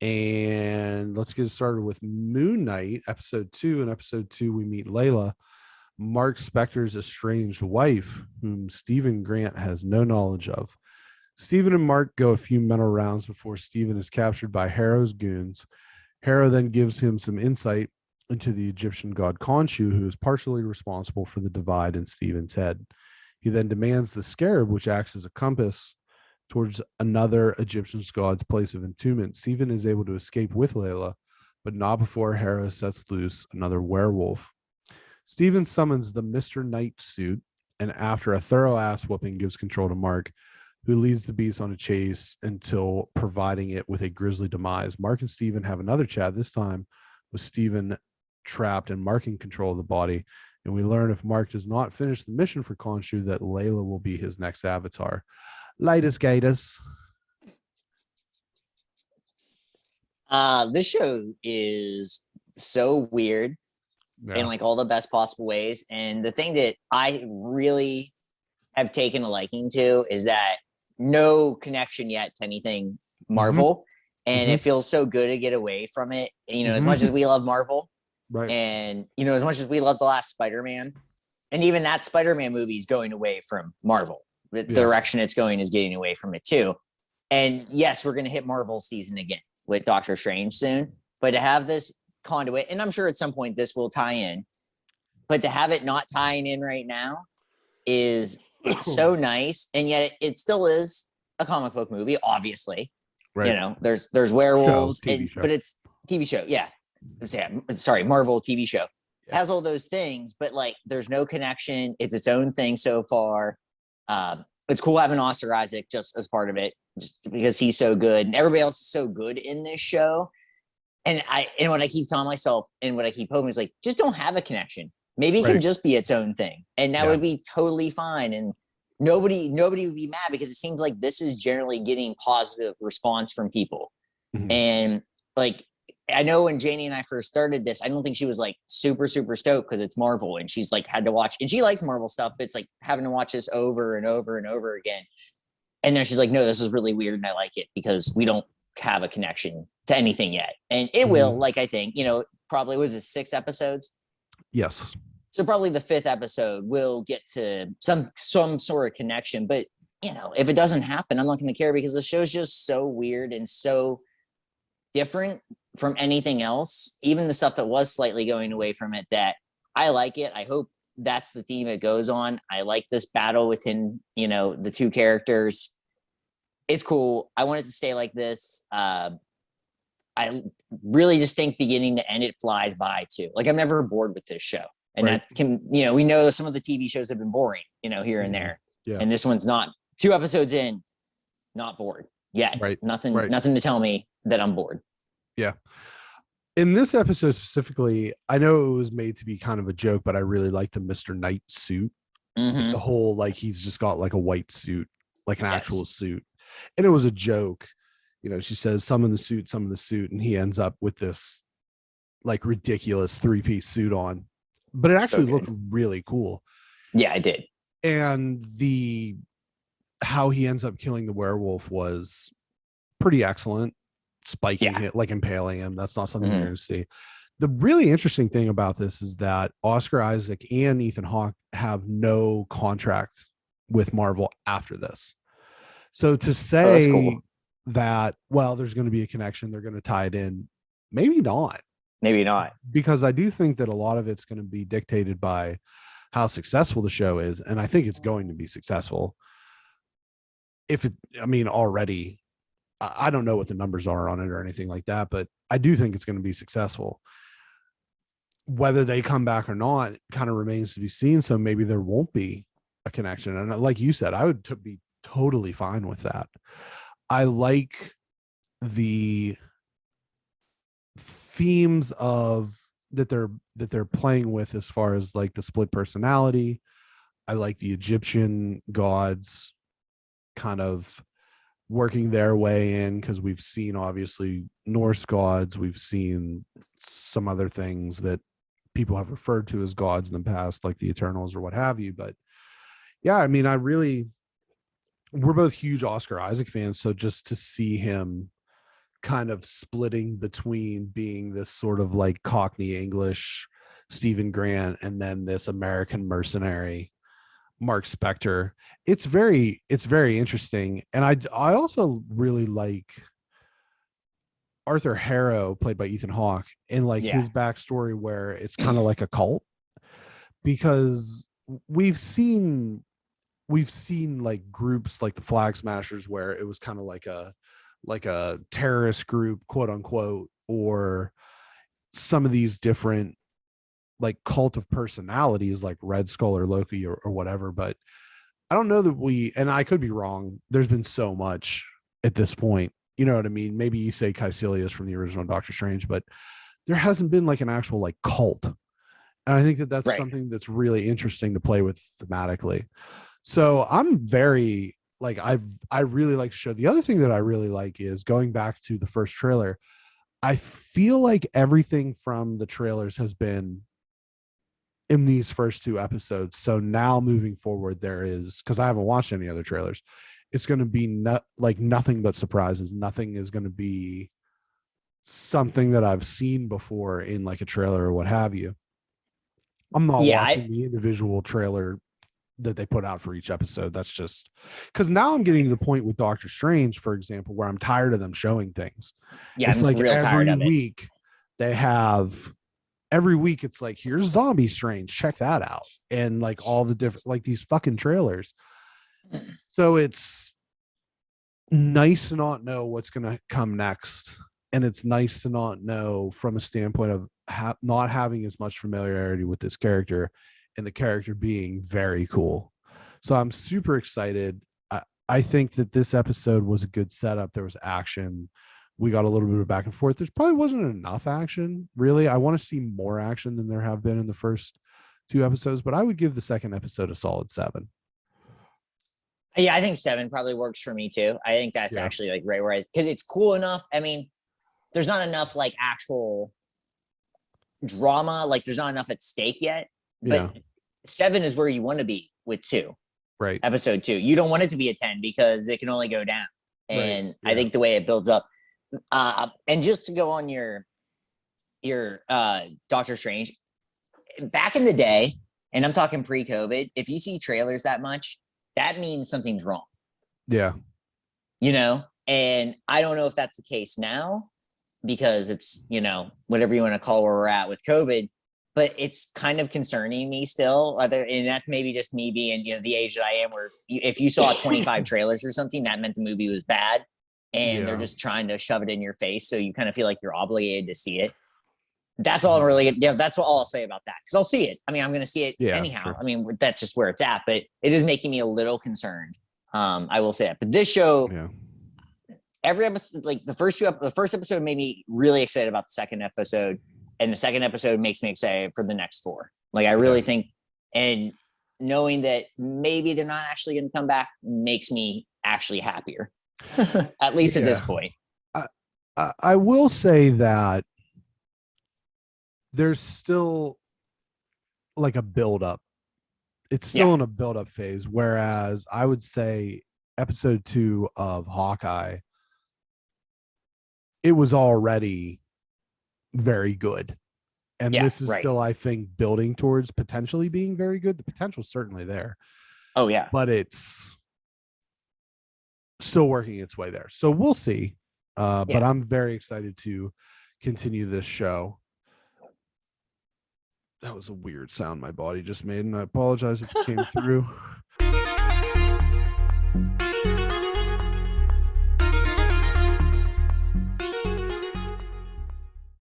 And let's get started with Moon Knight, episode 2. In episode 2, we meet Layla, Mark Spector's estranged wife, whom Stephen Grant has no knowledge of. Stephen and Mark go a few mental rounds before Stephen is captured by Harrow's goons. Harrow then gives him some insight into the Egyptian god Konshu, who is partially responsible for the divide in Stephen's head. He then demands the scarab, which acts as a compass towards another Egyptian god's place of entombment. Stephen is able to escape with Layla, but not before Harrow sets loose another werewolf. Stephen summons the Mr. Knight suit, and after a thorough ass whooping, gives control to Mark, who leads the beast on a chase until providing it with a grisly demise. Mark and Stephen have another chat, this time with Stephen trapped and Mark in control of the body, and we learn if Mark does not finish the mission for Konshu, that Layla will be his next avatar. Latest Gators. This show is so weird in like all the best possible ways. And the thing that I really have taken a liking to is that no connection yet to anything Marvel. And it feels so good to get away from it. As much as we love Marvel, right? And, as much as we love the last Spider-Man, and even that Spider-Man movie is going away from Marvel. The direction it's going is getting away from it too. And yes, we're going to hit Marvel season again with Doctor Strange soon, but to have this conduit, and I'm sure at some point this will tie in, but to have it not tying in right now is so nice. And yet it still is a comic book movie, obviously. Right. There's werewolves, but it's TV show. Yeah. Sorry, Marvel TV show. Yeah. Has all those things, but like there's no connection. It's its own thing so far. It's cool having Oscar Isaac just as part of it, just because he's so good and everybody else is so good in this show. And what I keep telling myself and what I keep hoping is like, just don't have a connection. Maybe it can just be its own thing, and that would be totally fine. And nobody would be mad, because it seems like this is generally getting positive response from people. And like, I know when Janie and I first started this, I don't think she was like super, super stoked because it's Marvel and she's like had to watch, and she likes Marvel stuff, but it's like having to watch this over and over and over again. And then she's like, no, this is really weird and I like it because we don't have a connection to anything yet. And it will, like, I think, probably was it 6 episodes? Yes. So probably the 5th episode will get to some sort of connection, but if it doesn't happen, I'm not going to care, because the show's just so weird and so different from anything else, even the stuff that was slightly going away from it, that I like it. I hope that's the theme it goes on. I like this battle within, the two characters. It's cool. I want it to stay like this. I really just think beginning to end, it flies by too. Like, I'm never bored with this show. And that can, we know that some of the TV shows have been boring, here and there. Yeah. And this one's not. 2 episodes in, not bored yet. Right. Nothing to tell me that I'm bored. Yeah. In this episode specifically, I know it was made to be kind of a joke, but I really like the Mr. Knight suit. The whole, like, he's just got like a white suit, like an actual suit. And it was a joke. She says, some of the suit, and he ends up with this like ridiculous 3-piece suit on. But it actually looked really cool. Yeah, it did. And how he ends up killing the werewolf was pretty excellent. Spiking it, like impaling him. That's not something you're going to see. The really interesting thing about this is that Oscar Isaac and Ethan Hawke have no contract with Marvel after this. So to say that, well, there's going to be a connection, they're going to tie it in, maybe not. Because I do think that a lot of it's going to be dictated by how successful the show is. And I think it's going to be successful. Already, I don't know what the numbers are on it or anything like that, but I do think it's going to be successful. Whether they come back or not kind of remains to be seen. So maybe there won't be a connection. And like you said, I would be totally fine with that. I like the themes of that they're playing with as far as like the split personality. I like the Egyptian gods kind of working their way in, because we've seen obviously Norse gods, we've seen some other things that people have referred to as gods in the past, like the Eternals or what have you. But yeah, we're both huge Oscar Isaac fans, so just to see him kind of splitting between being this sort of like Cockney English Stephen Grant and then this American mercenary Mark Spector. It's very interesting. And I also really like Arthur Harrow, played by Ethan Hawke, and like his backstory where it's kind of like a cult, because we've seen like groups like the Flag Smashers where it was kind of like a terrorist group, quote unquote, or some of these different like cult of personalities like Red Skull or Loki or whatever. But I don't know that and I could be wrong, there's been so much at this point, you know what I mean? Maybe you say Caecilius from the original Doctor Strange, but there hasn't been like an actual like cult. And I think that that's something that's really interesting to play with thematically. So I'm very like, I really like the show. The other thing that I really like is going back to the first trailer. I feel like everything from the trailers has been in these first 2 episodes. So now moving forward, there is, because I haven't watched any other trailers, it's going to be nothing but surprises. Nothing is going to be something that I've seen before in like a trailer or what have you. I'm not watching the individual trailer that they put out for each episode. That's just because now I'm getting to the point with Doctor Strange, for example, where I'm tired of them showing things. Yeah, it's like every week they have. Every week it's like, here's Zombie Strange, check that out, and like all the different like these fucking trailers. So it's nice to not know what's going to come next, and it's nice to not know from a standpoint of not having as much familiarity with this character, and the character being very cool. So I'm super excited. I think that this episode was a good setup. There was action. We got a little bit of back and forth. There's probably wasn't enough action, really. I want to see more action than there have been in the first 2 episodes, but I would give the second episode a solid 7. Yeah, I think 7 probably works for me too. I think that's actually like right where because it's cool enough. I mean, there's not enough like actual drama, like there's not enough at stake yet. But 7 is where you want to be with 2. Right. Episode 2. You don't want it to be a 10 because it can only go down. And I think the way it builds up. And just to go on your Doctor Strange, back in the day, and I'm talking pre-COVID, if you see trailers that much, that means something's wrong. Yeah. You know, and I don't know if that's the case now because it's, you know, whatever you want to call where we're at with COVID, but it's kind of concerning me still. And that's maybe just me being, you know, the age that I am, where if you saw 25 trailers or something, that meant the movie was bad. And they're just trying to shove it in your face. So you kind of feel like you're obligated to see it. That's all really, that's all I'll say about that. Cause I'll see it. I mean, I'm going to see it anyhow. Sure. I mean, that's just where it's at, but it is making me a little concerned. I will say that, but this show, every episode, like the first episode made me really excited about the second episode. And the second episode makes me excited for the next 4. Like I really think, and knowing that maybe they're not actually going to come back makes me actually happier. At least at this point. I will say that there's still like a build-up. It's still in a build-up phase, whereas I would say episode 2 of Hawkeye, it was already very good. And this is still, I think, building towards potentially being very good. The potential's certainly there. Oh, yeah. But it's still working its way there. So we'll see. But I'm very excited to continue this show. That was a weird sound my body just made, and I apologize if it came through.